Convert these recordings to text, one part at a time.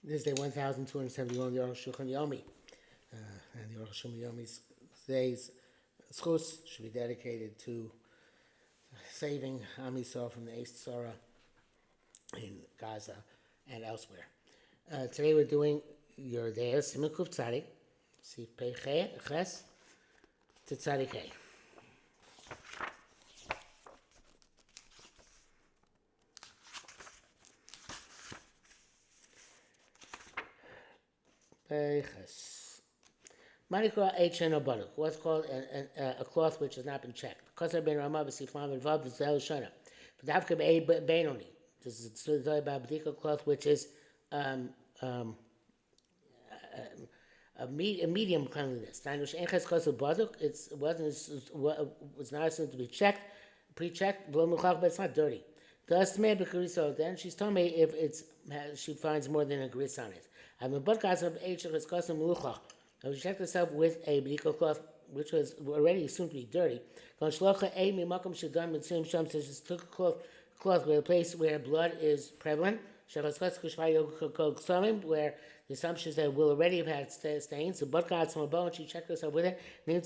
This is day 1271 of the Arukh HaShulchan Yomi. And the Arukh HaShulchan Yomi's today's schus should be dedicated to saving Am Yisrael from the Eist Tzara in Gaza and elsewhere. Today we're doing your day Siman Kuf Tzadik, Sif Pei Ches to Tzadik Hey. Manikra H and Obaduk. What's called a cloth which has not been checked. Kosar ben Ramah v'siflam and vav v'zel shana. V'davka be'enoni. This is the about b'dika cloth which is a medium cleanliness. Nanush enches kosar baduk. It was not assumed to be checked, pre-checked. But it's not dirty. Then she's telling me if she finds more than a gris on it. She checked herself with a b'dika cloth which was already assumed to be dirty. She took a cloth where a place where blood is prevalent, where the assumption is that it will already have had stains. So and she checked herself with it. We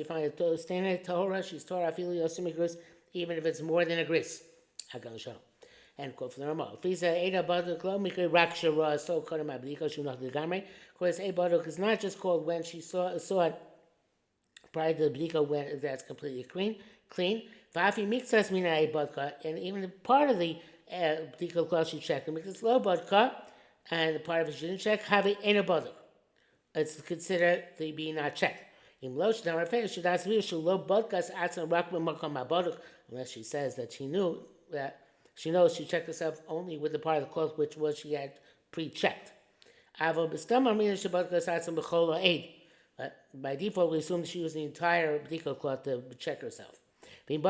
find a stain in it. She's Torah, even if it's more than a gris. End quote from the Ramah. Of course, a baduk is not just called when she saw it prior to the b'dika when that's completely clean. And even part of the b'dika cloth she checked, and because it's low badka, and the part of it she didn't check, have it in a baduk. It's considered to be not checked. Unless she says that she knows she checked herself only with the part of the cloth which she had pre-checked. But by default, we assume she used the entire b'dika cloth to check herself. If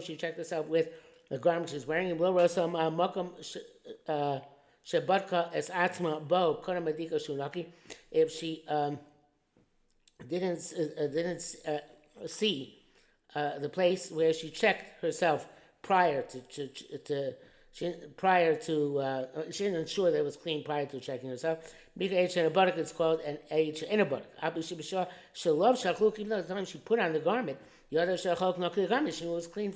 she checked herself with the garment she's wearing, if she didn't see the place where she checked herself prior to she didn't ensure that it was clean prior to checking herself. It's called an H in a butter. Even though the time she put on the garment, she was clean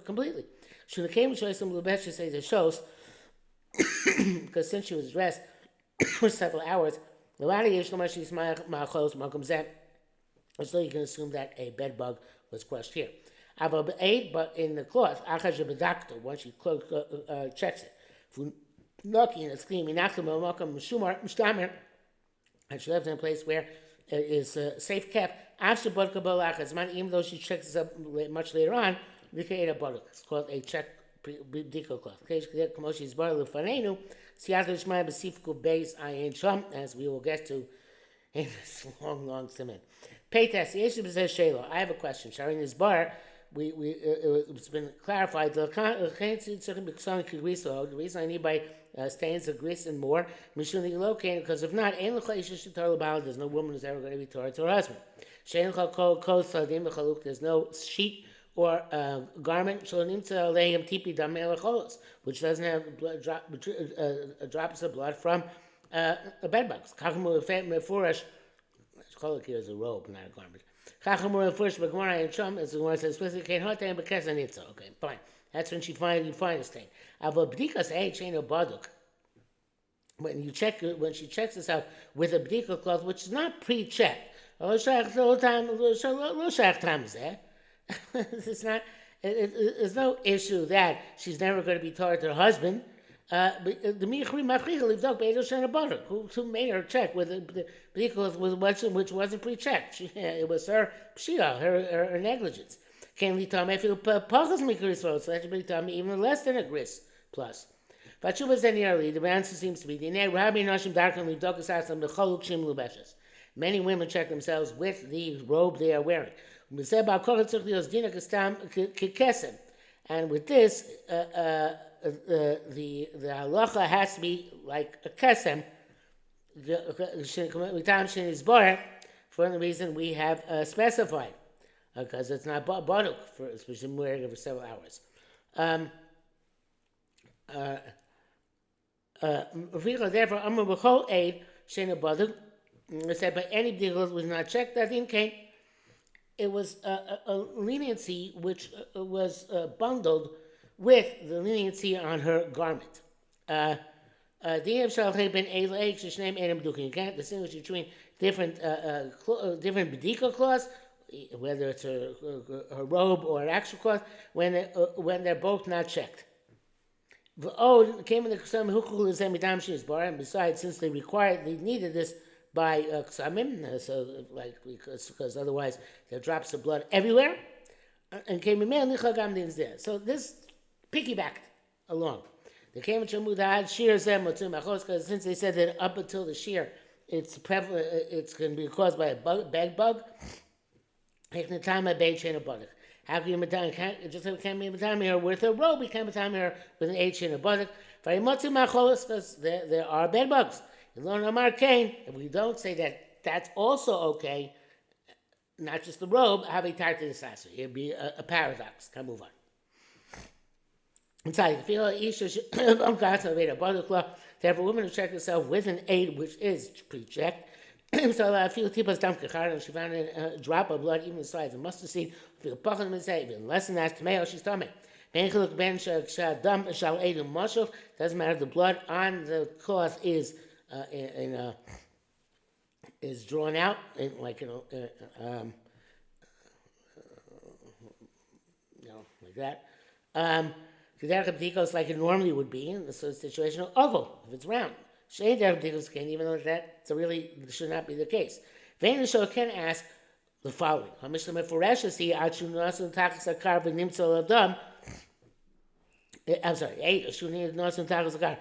completely. She says it shows because since she was dressed for several hours, so you can assume that a bed bug was crushed here. But in the cloth, once she checks it, and it's clean, and she lives in a place where it is safe kept, even though she checks it up much later on, it's called a check b'dika cloth. As we will get to in this long siman. I have a question. Sharing this bar, it's been clarified. The reason I need by stains of grease and more, because if not, there's no woman who's ever going to be Torah to her husband. There's no sheet or garment which doesn't have drops of blood from bed bugs. Cholak here is a robe, not a garment. As the one says, okay, fine. That's when you find a stain. When she checks this out with a b'dika cloth, which is not pre-checked. It's not. There's no issue that she's never going to be tied to her husband. Who made her check with the b'dika which wasn't pre-checked? It was her pshia, her negligence. Can't lead to me. I feel puzzles me gris, so that should be to me even less than a gris plus. But the answer seems to be many women check themselves with the robe they are wearing. And with this, the halacha has to be like a kesem, for the reason we have specified, because it's not baduk, especially wearing it for several hours. Therefore, Amr B'chol Eid Shena Baduk. It said, but any bdika was not checked. That in came. It was a leniency which was bundled with the leniency on her garment. The you can't distinguish between different different bedika cloths, whether it's a robe or an actual cloth, when they're both not checked. Came in the ksam hukul zemidam she is bar, and besides, since they needed this by ksamim, so like because otherwise there are drops of blood everywhere, and came in nichagam there. So this piggybacked along. They came in Shamudad shear zem because since they said that up until the shear it's can be caused by a bed bug. How can you just have can't be time here with a robe? We can't be time here with an H in a buttock. Because there are bed bugs. If we don't say that that's also okay, not just the robe, have a tight to the sasa. It'd be a paradox. Can move on. Inside, therefore, a woman who checked herself with an aid which is pre-checked. So I feel tipas dam kachar, and she found a drop of blood even the size of mustard seed. Feel pachon and say even less than that. Tomato, she's tummy. Doesn't matter. The blood on the cloth is drawn out like like that. Is like it normally would be in this situation. Oval, if it's round. Shane Derabdikos can, even though that really should not be the case. Vain Show can ask the following. Hamishlam Foresh see Achu Nasun Takas Akar Nimsal Adam. I'm sorry, 8. Shuni Nasun Takas Akar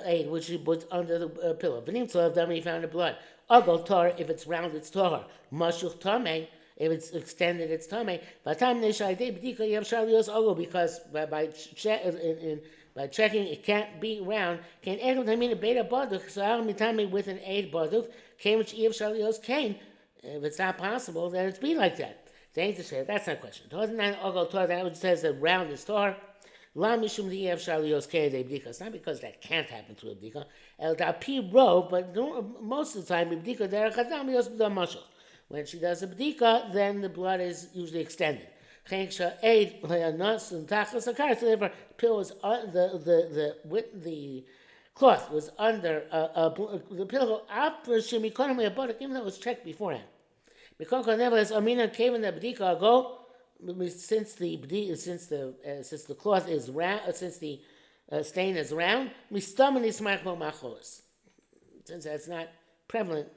8, which he put under the pillow. Venimsal Adam, he found the blood. Ogol Tor, if it's round, it's Tor. Mashuch Tame, if it's extended, it's Tame. Batam Neshai De Bdika Yav Shalios Ogol, because by checking, it can't be round. Can echo mean a beta baduk? So I'll be with an 8 baduk. Came which Eve Shalios came. If it's not possible, then it's be like that. They ain't to say that's not a question. That which says that round is tor. La mishum the Eve Shalios K de bdika. It's not because that can't happen to a bdika. El da pi ro, but most of the time bdika there chadam yos b'dam mashal. When she does a bdika, then the blood is usually extended. So therefore, pill was the cloth was under the pillow after shemikonim about even though it was checked beforehand. Because nevertheless, Amina came in the bdika go since the cloth is round, since the stain is round, since that's not prevalent,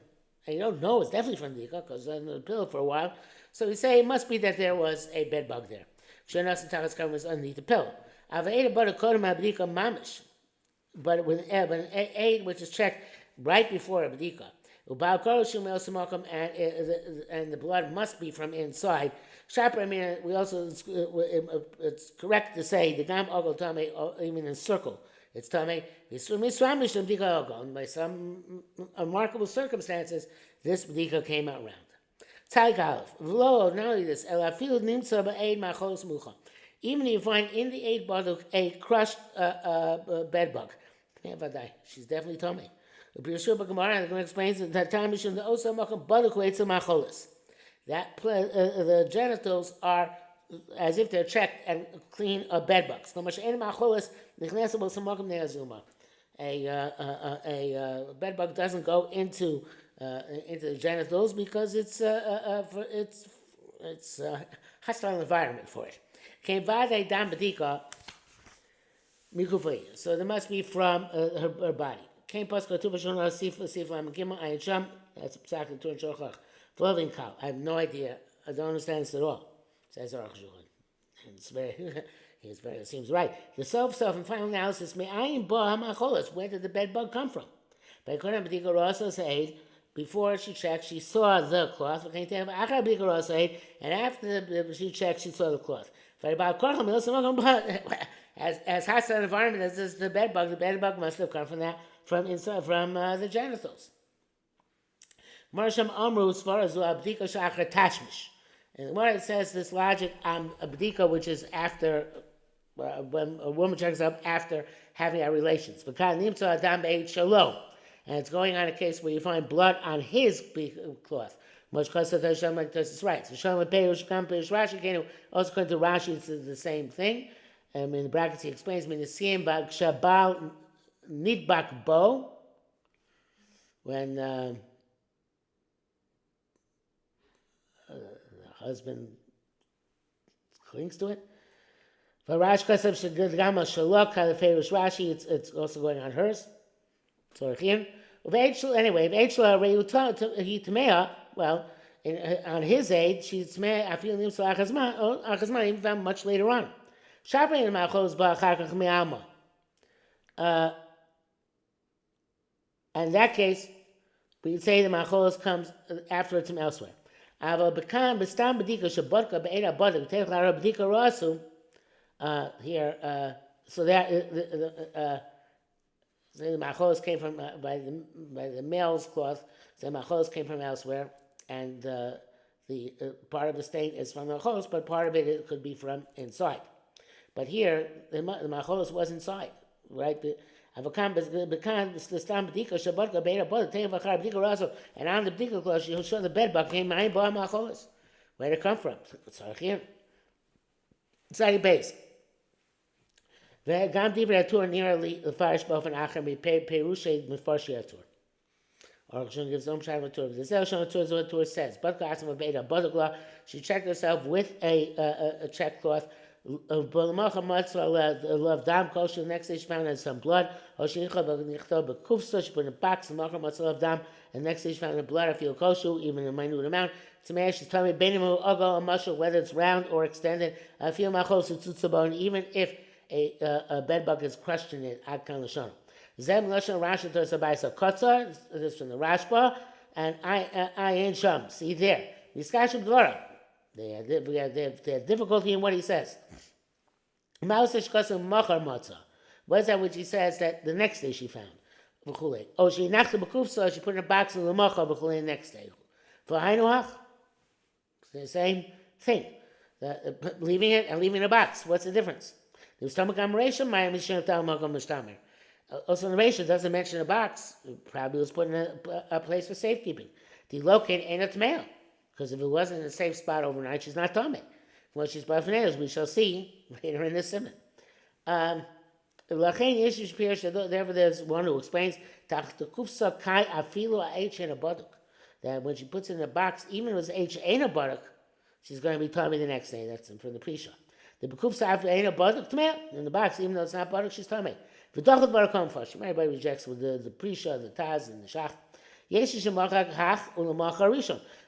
and you don't know it's definitely from the bdika because it's on the pillow for a while. So we say it must be that there was a bed bug there. Shenas and Takas cover was underneath the pillow. I've ate about a kodem abdika mamish, but with an aid which is checked right before a bdika. And the blood must be from inside. Shapar, I mean, we also it's correct to say the gam ogol tame even in circle. It's tame. And by some remarkable circumstances, this bdika came out round. Not only this, even if you find in the 8 baduk a crushed bed bug, she's definitely tummy. The explains that time the that the genitals are as if they're checked and clean of bed bugs. A bed bug doesn't go into the genitals because it's hostile environment for it. So there must be from her body. That's exactly clothing cow. I have no idea. I don't understand this at all. Says Arukh HaShulchan. It seems right. The self and final analysis. Where did the bed bug come from? Before she checked, she saw the cloth. And after she checked, she saw the cloth. As hostile environment as is the bed bug must have come from the genitals. Marsham Amru as far as abdika shachar tashmish. And what it says this logic abdika, which is after when a woman checks up after having our relations. And it's going on a case where you find blood on his cloth. Much closer to Hashem, like this is right. So Shalom Perush Kam Perush Rashi, also according to Rashi, it's the same thing. In the brackets he explains, Minasiyim Bag Shabal Nidbak Bo, when the husband clings to it. For Rashi Kasav Shagama Shalok Kalaferush Rashi, it's also going on hers. Anyway, he Tamea, well, on his age, she's Tamea, I feel Achazman, even found much later on. In that case, we would say the Macholos comes afterwards from elsewhere. Here, so that the Macholos came from by the male's cloth. So the Macholos came from elsewhere, and the part of the stain is from the Macholos, but part of it could be from inside. But here, the Macholos was inside, right? And on the B'dika cloth, she'll show the bed buck came Ma'im Ba Macholos. Where'd it come from? Side base. וגם דברי הטור נראה לי לפרש באופן אחר מפירושי מפרשי הטור. Arukh HaShulchan gives them shayla Torah. The Zeh Torah is what Torah says. But she checked herself with a checkcloth. The next day she found out some blood. She put in a box. And the next day she found the blood. I feel koshu, even a minute amount. She's telling me whether it's round or extended. I feel even if a bed bug is crushed in it. Ad kan l'shon. Zem l'shon Rashi Torah Sabayis Kotzar. This is from the Rashba, and I ain't sham. See there. Miskashim Dvara. They have difficulty in what he says. What is that which he says that the next day she found? Oh, she nachta b'kufsa. She put in a box in the macha the next day. For Hainuach, the same thing. Leaving it and leaving a box. What's the difference? Also, the Reisha doesn't mention a box. It probably was put in a place for safekeeping. The locate ain't a tmeah, because if it wasn't in a safe spot overnight, she's not tameh. Well, she's b'afaneres, we shall see later in this simon. Therefore, there's one who explains that when she puts it in a box, even if it was H ain't a baduk, she's going to be tameh the next day. That's from the Prisha. The bekufsa after ain't a baduk tmeah in the box, even though it's not baduk, she's tameh. Everybody rejects with the Prisha, the Taz, and the Shach.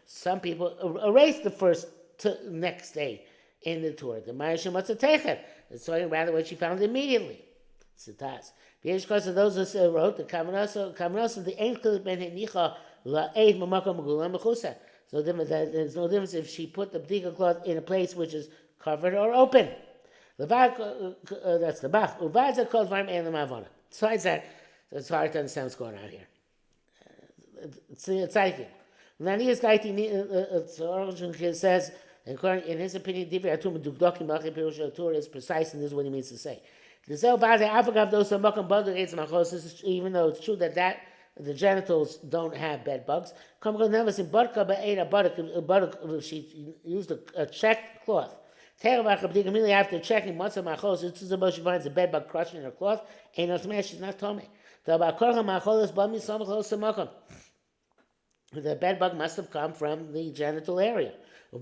Some people erase the first next day in the Torah. The Ma'ashim Matzatechet. It's talking rather what she found immediately. It's the Taz. Because of those who wrote the Kamanos of the Enkel Ben Henicha La'ed Mamakam Megulam Mechusa. So there's no difference if she put the b'dika cloth in a place which is covered or open. That's the Bach. Besides that, it's hard to understand what's going on here. It's like Nanias Gaiti says, in his opinion, Torah is precise, and this is what he means to say. Even though it's true that the genitals don't have bed bugs, she used a checked cloth. Immediately after checking, once she finds a bed bug crushed in her cloth, she's not tomei. The bed bug must have come from the genital area. She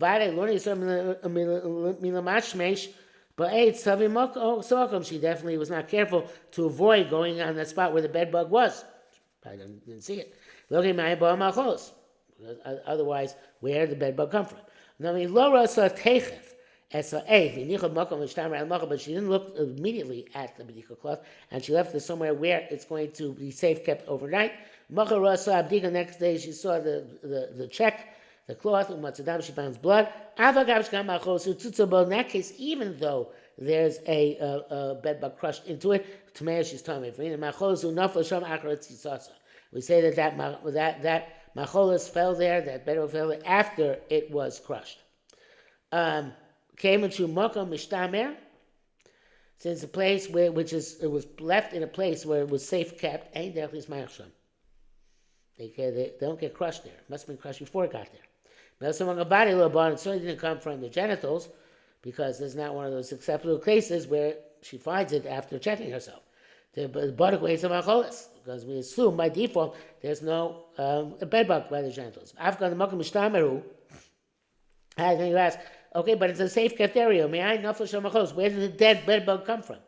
definitely was not careful to avoid going on that spot where the bed bug was. I didn't see it. Otherwise, where did the bed bug come from? But she didn't look immediately at the b'dika cloth, and she left it somewhere where it's going to be safe kept overnight. Next day she saw the check, the cloth, she finds blood. In that case, even though there's a bed bug crushed into it, she's tamei. We say that macholos fell there, that bed bug fell there after it was crushed. Came into Mokom Mishtamer. Since a place where it was left in a place where it was safe kept, ain't there is ma'achsham. They don't get crushed there. It must have been crushed before it got there. But among a body little bone, it certainly didn't come from the genitals, because there's not one of those acceptable cases where she finds it after checking herself. The buttock weighs of macholis, because we assume by default there's no bedbug by the genitals. Afghan the makom mishtamaru. Then you ask, okay, but it's a safe kept area. May I nafel shel macholis? Where did the dead bedbug come from?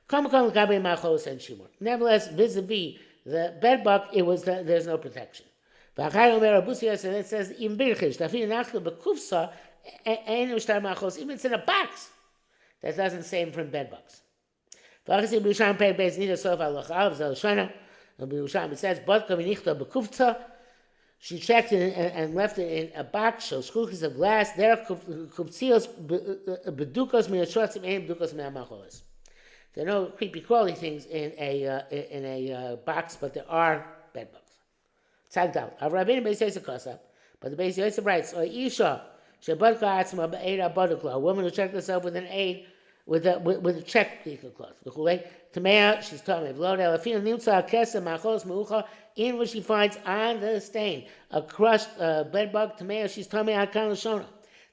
Come l'gabe macholis and shimur. Nevertheless, vis-a-vis the bedbug, there's no protection. And it says even birchish. Even if it's in a box, that doesn't save from bedbugs. It says, she checked it and left it in a box, so shkulkis of glass. There are no creepy crawly things in a box, but there are bedbugs. Tzagd out. But the Beis Yosef writes, Isha. A woman who checked herself with an aid, with a check cloth. Tamea, she's telling me, in what she finds on the stain, a crushed bedbug. Tamea, she's telling me on Shona.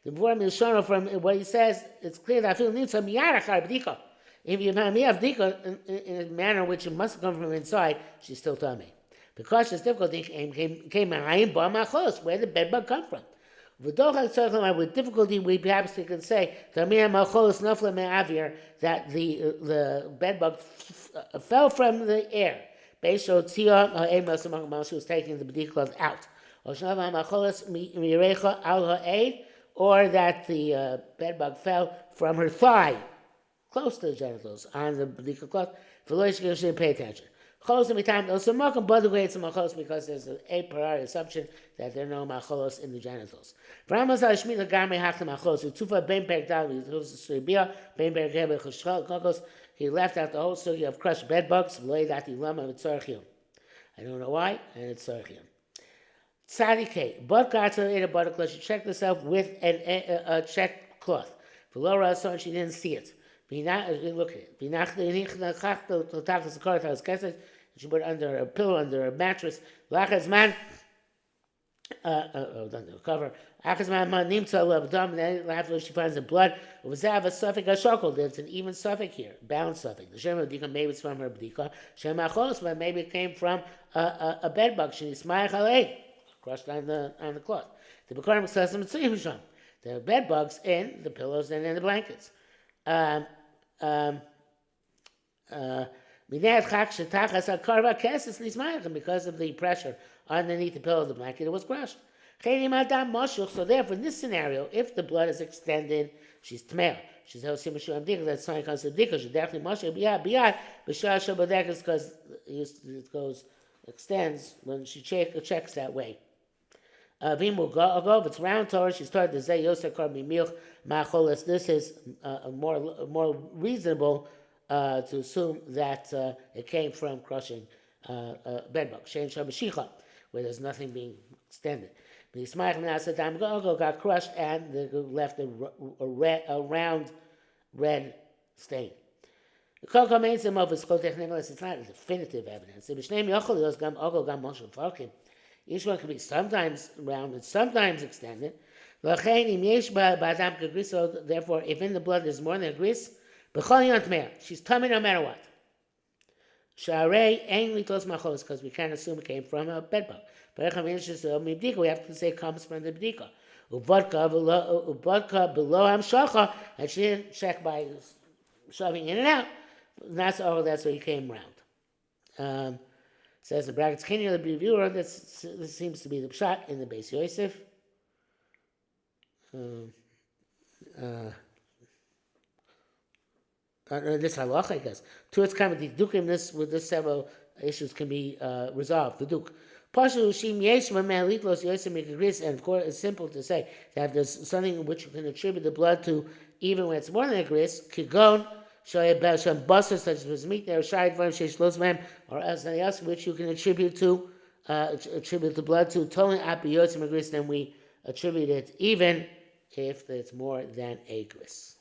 The word Milshona, from what he says, it's clear that if you have bdika in a manner which it must come from inside, she's still telling me. Because it's difficult, where the bedbug come from. With difficulty, we perhaps can say that the bedbug fell from the air. She was taking the b'dik cloth out. Or that the bedbug fell from her thigh, close to the genitals, on the b'dik cloth. She didn't pay attention. Because there's a priori assumption that there are no macholos in the genitals. He left out the whole story of crushed bedbugs. I don't know why, and it's tzarchium. Tzadikei, she checked herself with a checked cloth. She didn't see it. Look at it. She put it under a pillow, under a mattress. Under the cover. After she finds the blood, there's an even suffix here, balanced suffix. The Shem B'dika, maybe it's from her B'dika. Shem Achos, but maybe it came from a bedbug. She smayach alei, crushed on the cloth. The B'karim says the bed bugs in the pillows and in the blankets. Because of the pressure underneath the pillow of the blanket, it was crushed. So therefore, in this scenario, if the blood is extended, she's tmeah. She's that sign comes to dika. She definitely mashuk biyad. Because it goes extends when she checks that way. If it's round to her, she started to say Yosef Kar Mimilch Macholas. This is more reasonable to assume that it came from crushing bedbug. Shein Shabashicha, where there's nothing being extended. The Ismail got crushed and they left a round red stain. It's not definitive evidence. Each one can be sometimes rounded, sometimes extended. Therefore, if in the blood there's more than a gris, she's tummy no matter what. Because we can't assume it came from a bedbug. We have to say it comes from the bdika. And she didn't check by shoving in and out. That's where he came round. Says the brackets, Kenya the reviewer, this seems to be the pshat in the Beis Yosef. This halach, I guess. To its kind of didukim, with this several issues can be resolved. Duduk. And of course, it's simple to say that if there's something which you can attribute the blood to, even when it's more than a gris, kigon, such as was meat there, or something else which you can attribute the blood to, totally apiyot gris, then we attribute it even if it's more than a gris.